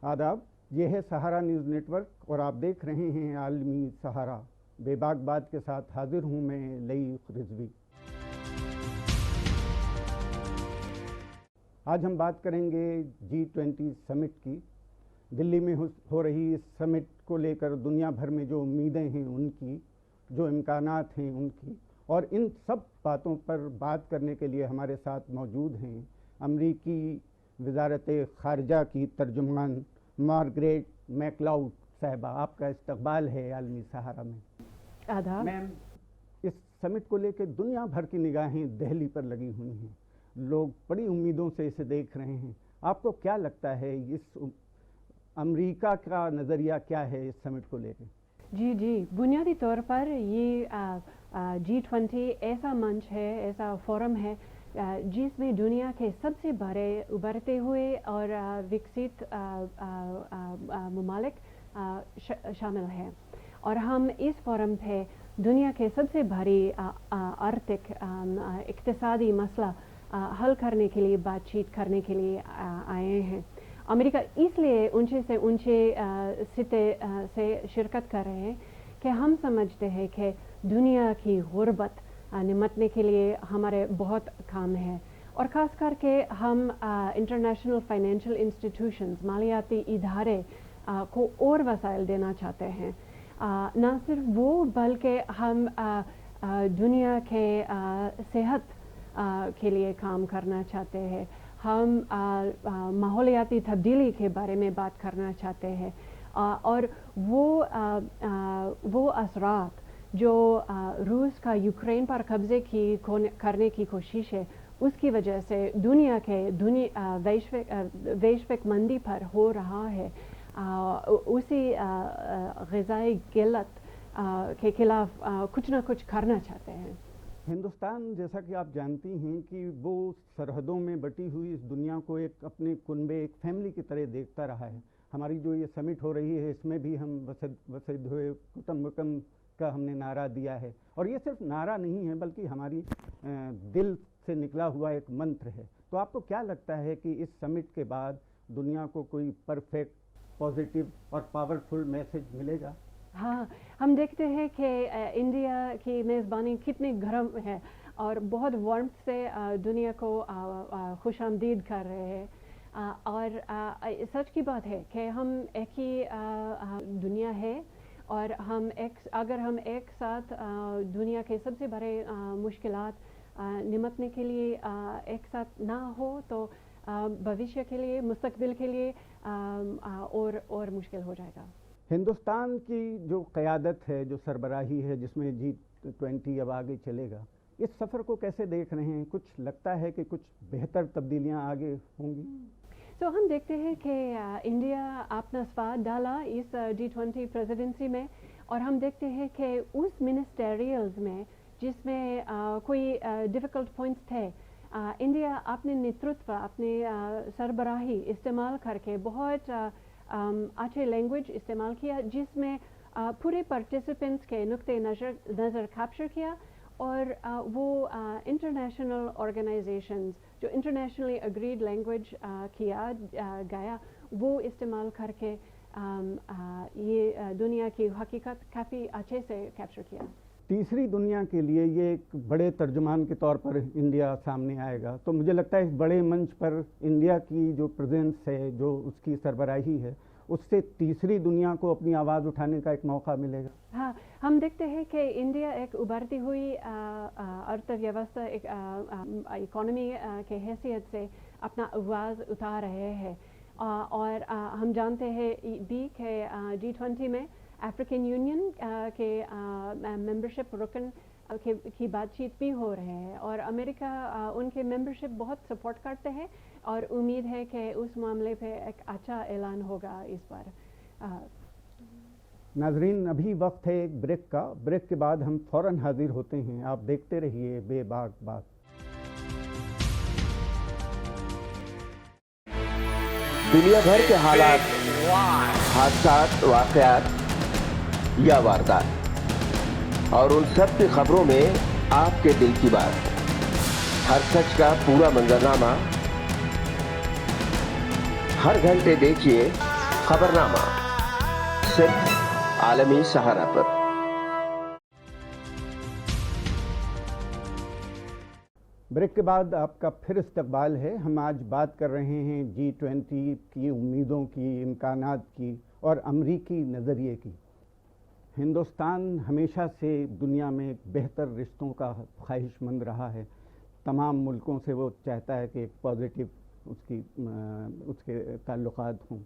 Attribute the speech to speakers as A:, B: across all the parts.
A: आदाब, ये है सहारा न्यूज़ नेटवर्क और आप देख रहे हैं आलमी सहारा। बेबाक बात के साथ हाजिर हूँ मैं लईक रिजवी। आज हम बात करेंगे G20 समिट की। दिल्ली में हो रही इस समिट को लेकर दुनिया भर में जो उम्मीदें हैं उनकी, जो इम्कानात हैं उनकी, और इन सब बातों पर बात करने के लिए हमारे साथ मौजूद हैं अमरीकी वज़ारत ख़ारिजा की तर्जुमान मार्गरेट मैकलाउड साहिबा। आपका इस्तकबाल है आलमी सहारा में।
B: आदाब
A: मैम, इस समिट को लेकर दुनिया भर की निगाहें दिल्ली पर लगी हुई हैं। लोग बड़ी उम्मीदों से इसे देख रहे हैं। आपको क्या लगता है, इस अमेरिका का नज़रिया क्या है इस समिट को लेकर?
B: जी, बुनियादी तौर पर ये G20 ऐसा मंच है, ऐसा फोरम है जिसमें दुनिया के सबसे बड़े उभरते हुए और विकसित ममालिक शामिल हैं, और हम इस फोरम पे दुनिया के सबसे बड़ी आर्थिक इक़्तिसादी मसला हल करने के लिए बातचीत करने के लिए आए हैं। अमेरिका इसलिए ऊंचे से ऊंचे सिते से शिरकत कर रहे हैं कि हम समझते हैं कि दुनिया की गुर्बत निमटने के लिए हमारे बहुत काम है, और ख़ास करके हम इंटरनेशनल फाइनेंशियल इंस्टीट्यूशंस, मालियाती इदारे को और वसाइल देना चाहते हैं। न सिर्फ वो बल्कि हम दुनिया के सेहत के लिए काम करना चाहते हैं। हम माहौलियाती तब्दीली के बारे में बात करना चाहते हैं, और वो असरात जो रूस का यूक्रेन पर कब्ज़े करने की कोशिश है, उसकी वजह से दुनिया के वैश्विक मंदी पर हो रहा है, उसी ग़िज़ाई क़िल्लत के खिलाफ कुछ ना कुछ करना चाहते हैं।
A: हिंदुस्तान, जैसा कि आप जानती हैं कि वो सरहदों में बटी हुई इस दुनिया को एक अपने कुनबे, एक फैमिली की तरह देखता रहा है। हमारी जो ये समिट हो रही है, इसमें भी हम वसद हुए कुटुंबकम का हमने नारा दिया है, और ये सिर्फ नारा नहीं है बल्कि हमारी दिल से निकला हुआ एक मंत्र है। तो आपको क्या लगता है कि इस समिट के बाद दुनिया को कोई परफेक्ट, पॉजिटिव और पावरफुल मैसेज मिलेगा?
B: हाँ, हम देखते हैं कि इंडिया की मेज़बानी कितनी गर्म है और बहुत वार्मथ से दुनिया को खुशामदीद कर रहे हैं, और सच की बात है कि हम एक ही दुनिया है, और अगर हम एक साथ दुनिया के सबसे बड़े मुश्किलात निमटने के लिए एक साथ ना हो तो भविष्य के लिए, मुस्तकबिल के लिए और मुश्किल हो जाएगा।
A: हिंदुस्तान की जो क़यादत है, जो सरबराही है, जिसमें G20 अब आगे चलेगा, इस सफ़र को कैसे देख रहे हैं? कुछ लगता है कि कुछ बेहतर तब्दीलियां आगे होंगी?
B: तो हम देखते हैं कि इंडिया अपना स्वाद डाला इस G20 प्रेसिडेंसी में, और हम देखते हैं कि उस मिनिस्टेरियल्स में जिसमें कोई डिफ़िकल्ट पॉइंट्स थे, इंडिया अपने नेतृत्व, अपने सरबराही इस्तेमाल करके बहुत अच्छे लैंग्वेज इस्तेमाल किया, जिसमें पूरे पार्टिसिपेंट्स के नुक्ते नज़र कैप्चर किया, और वो इंटरनेशनल ऑर्गेनाइजेशंस जो इंटरनेशनली अग्रीड लैंग्वेज किया गया, वो इस्तेमाल करके ये दुनिया की हकीकत काफ़ी अच्छे से कैप्चर किया।
A: तीसरी दुनिया के लिए ये एक बड़े तर्जुमान के तौर पर इंडिया सामने आएगा, तो मुझे लगता है इस बड़े मंच पर इंडिया की जो प्रेजेंस है, जो उसकी सरबराही है, उससे तीसरी दुनिया को अपनी आवाज़ उठाने का एक मौका मिलेगा।
B: हाँ, हम देखते हैं कि इंडिया एक उभरती हुई अर्थव्यवस्था, एक इकोनॉमी के हैसियत से अपना आवाज़ उठा रहे हैं, और हम जानते हैं भी कि G20 में अफ्रीकन यूनियन के मेंबरशिप रुकन की बातचीत भी हो रहे हैं, और अमेरिका उनके मेंबरशिप बहुत सपोर्ट करते हैं, और उम्मीद है कि उस मामले पे एक अच्छा ऐलान होगा इस बार।
A: नाजरीन, अभी वक्त है एक ब्रेक का। ब्रेक के बाद हम फौरन हाजिर होते हैं। आप देखते रहिए बेबाक बात।
C: दुनिया भर के हालात, हादसात, वाक़यात या वारदात, और उन सब की खबरों में आपके दिल की बात, हर सच का पूरा मंजरनामा, हर घंटे देखिए खबरनामा सिर्फ आलमी सहारा पर।
A: ब्रेक के बाद आपका फिर इस्तकबाल है। हम आज बात कर रहे हैं G20 की उम्मीदों की, इम्कानात की और अमरीकी नज़रिए की। हिंदुस्तान हमेशा से दुनिया में बेहतर रिश्तों का ख्वाहिशमंद रहा है। तमाम मुल्कों से वो चाहता है कि एक पॉजिटिव उसके ताल्लुकात हों।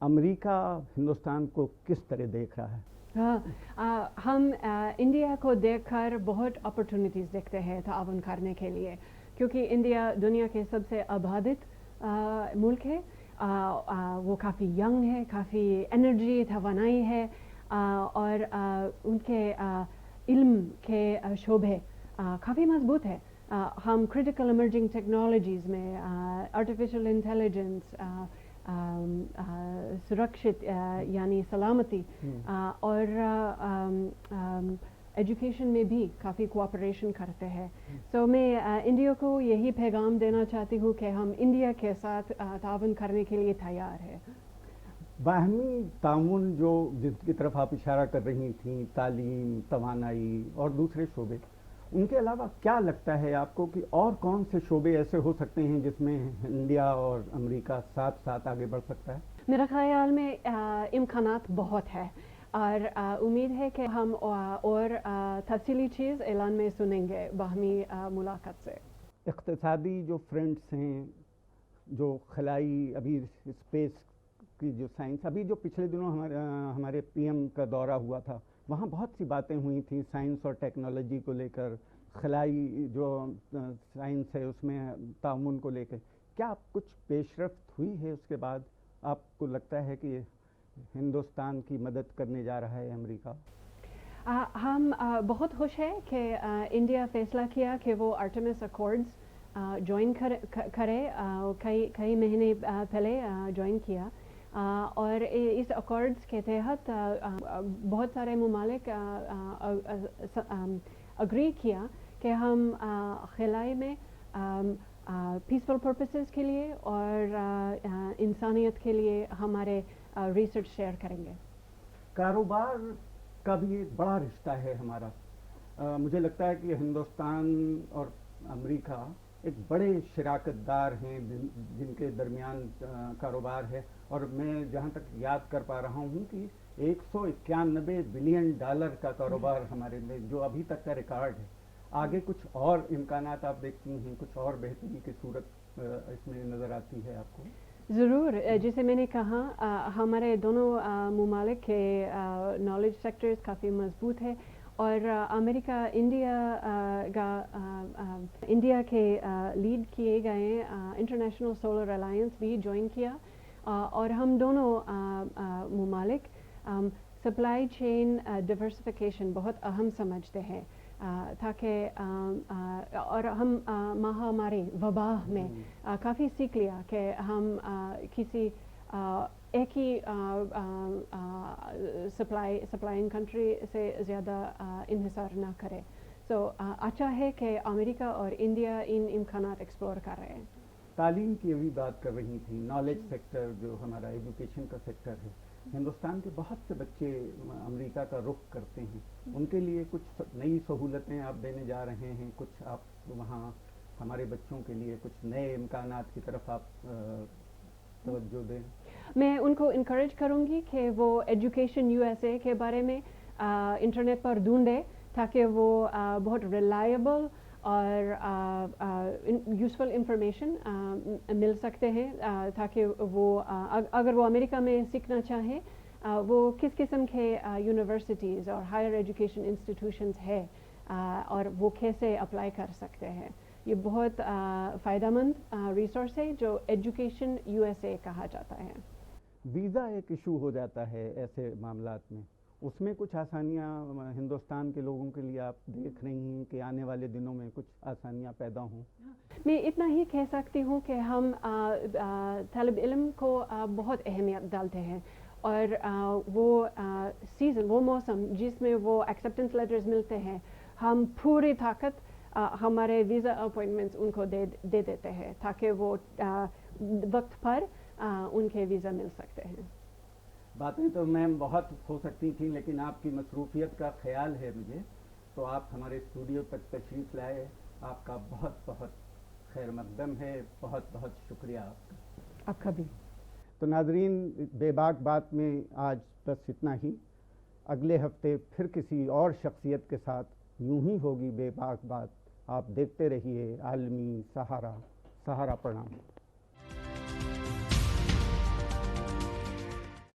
A: अमेरिका हिंदुस्तान को किस तरह देख रहा है?
B: हम इंडिया को देखकर बहुत अपॉर्चुनिटीज़ देखते हैं ताउन करने के लिए, क्योंकि इंडिया दुनिया के सबसे आबादित मुल्क है। वो काफ़ी यंग है, काफ़ी एनर्जी तवानाई है, और उनके इल्म के शोबे काफ़ी मजबूत है। हम क्रिटिकल इमर्जिंग टेक्नोलॉजीज़ में आर्टिफिशियल इंटेलिजेंस, सुरक्षित यानी सलामती, और एजुकेशन में भी काफ़ी कोऑपरेशन करते हैं। सो मैं इंडिया को यही पैगाम देना चाहती हूँ कि हम इंडिया के साथ ताउन करने के लिए तैयार हैं।
A: बाहमी ताउन जो जिसकी तरफ आप इशारा कर रही थी, तालीम, तवानाई और दूसरे शोबे, उनके अलावा क्या लगता है आपको कि और कौन से शोबे ऐसे हो सकते हैं जिसमें इंडिया और अमेरिका साथ साथ आगे बढ़ सकता है?
B: मेरा ख्याल में इम्कानात बहुत है, और उम्मीद है कि हम और तफसीली चीज़ ऐलान में सुनेंगे बाहमी मुलाकात से।
A: इक़्तिसादी जो फ्रेंड्स हैं, जो खलाई अभी स्पेस की जो साइंस, अभी जो पिछले दिनों हमारे पीएम का दौरा हुआ था, वहाँ बहुत सी बातें हुई थी साइंस और टेक्नोलॉजी को लेकर, खलाई जो साइंस है उसमें ताउन को लेकर। क्या कुछ पेशरफ्त हुई है उसके बाद? आपको लगता है कि हिंदुस्तान की मदद करने जा रहा है अमेरिका?
B: हम बहुत खुश हैं कि इंडिया फैसला किया कि वो आर्टेमिस अकॉर्ड्स ज्वाइन करे। कई महीने पहले ज्वाइन किया, और इस अकॉर्ड्स के तहत बहुत सारे ममालिक अग्री किया कि हम खलाई में पीसफुल पर्पसेस के लिए और इंसानियत के लिए हमारे रिसर्च शेयर करेंगे।
A: कारोबार का भी एक बड़ा रिश्ता है हमारा। मुझे लगता है कि हिंदुस्तान और अमेरिका एक बड़े शराकतदार हैं जिनके दरमियान कारोबार है, और मैं जहाँ तक याद कर पा रहा हूँ कि $191 बिलियन का कारोबार हमारे में, जो अभी तक का रिकॉर्ड है। आगे कुछ और इम्कानात आप देखती हैं, कुछ और बेहतरी की सूरत इसमें नज़र आती है आपको?
B: ज़रूर, जैसे मैंने कहा, हमारे दोनों ममालिक के नॉलेज सेक्टर्स काफ़ी मजबूत है, और अमेरिका इंडिया के लीड किए गए इंटरनेशनल सोलर अलायंस भी ज्वाइन किया, और हम दोनों ममालिक सप्लाई चेन डिवर्सिफिकेशन बहुत अहम समझते हैं, ताकि और हम महामारी वबा में काफ़ी सीख लिया कि हम किसी एक ही सप्लाइंग कंट्री से ज़्यादा इन्हिसार ना करें। सो अच्छा है कि अमेरिका और इंडिया इन इम्कानात एक्सप्लोर कर रहे हैं।
A: तालीम की अभी बात कर रही थी, नॉलेज सेक्टर जो हमारा एजुकेशन का सेक्टर है, हिंदुस्तान के बहुत से बच्चे अमेरिका का रुख करते हैं। उनके लिए कुछ नई सहूलतें आप देने जा रहे हैं, कुछ आप वहाँ हमारे बच्चों के लिए कुछ नए इम्कानात की तरफ आप तवज्जो दें? मैं
B: उनको इनकरेज करूँगी कि वो एजुकेशन USA के बारे में इंटरनेट पर ढूंढे, ताकि वो बहुत रिलायबल और यूज़फुल इंफॉर्मेशन मिल सकते हैं, ताकि वो अगर वो अमेरिका में सीखना चाहें, वो किस किस्म के यूनिवर्सिटीज़ और हायर एजुकेशन इंस्टीट्यूशंस है, और वो कैसे अप्लाई कर सकते हैं। ये बहुत फ़ायदेमंद रिसोर्स है जो एजुकेशन USA कहा जाता है।
A: वीज़ा एक इशू हो जाता है ऐसे मामलात में, उसमें कुछ आसानियाँ हिंदुस्तान के लोगों के लिए आप देख रही हैं कि आने वाले दिनों में कुछ आसानियाँ पैदा हों?
B: मैं इतना ही कह सकती हूँ कि हम तालिब इल्म को बहुत अहमियत डालते हैं, और वो सीज़न, वो मौसम जिसमें वो एक्सेप्टेंस लेटर्स मिलते हैं, हम पूरी ताकत हमारे वीज़ा अपॉइंटमेंट्स उनको दे देते हैं, ताकि वो वक्त पर उनके वीज़ा मिल सकते हैं।
A: باتیں تو میم بہت ہو سکتی تھیں، لیکن آپ کی مصروفیت کا خیال ہے مجھے، تو آپ ہمارے اسٹوڈیو تک تشریف لائے، آپ کا بہت بہت خیر مقدم ہے، بہت بہت شکریہ آپ کا۔
B: آپ کا بھی۔
A: تو ناظرین، بے باک بات میں آج بس اتنا ہی، اگلے ہفتے پھر کسی اور شخصیت کے ساتھ یوں ہی ہوگی بے باک بات۔ آپ دیکھتے رہیے عالمی سہارا۔ سہارا پرنام۔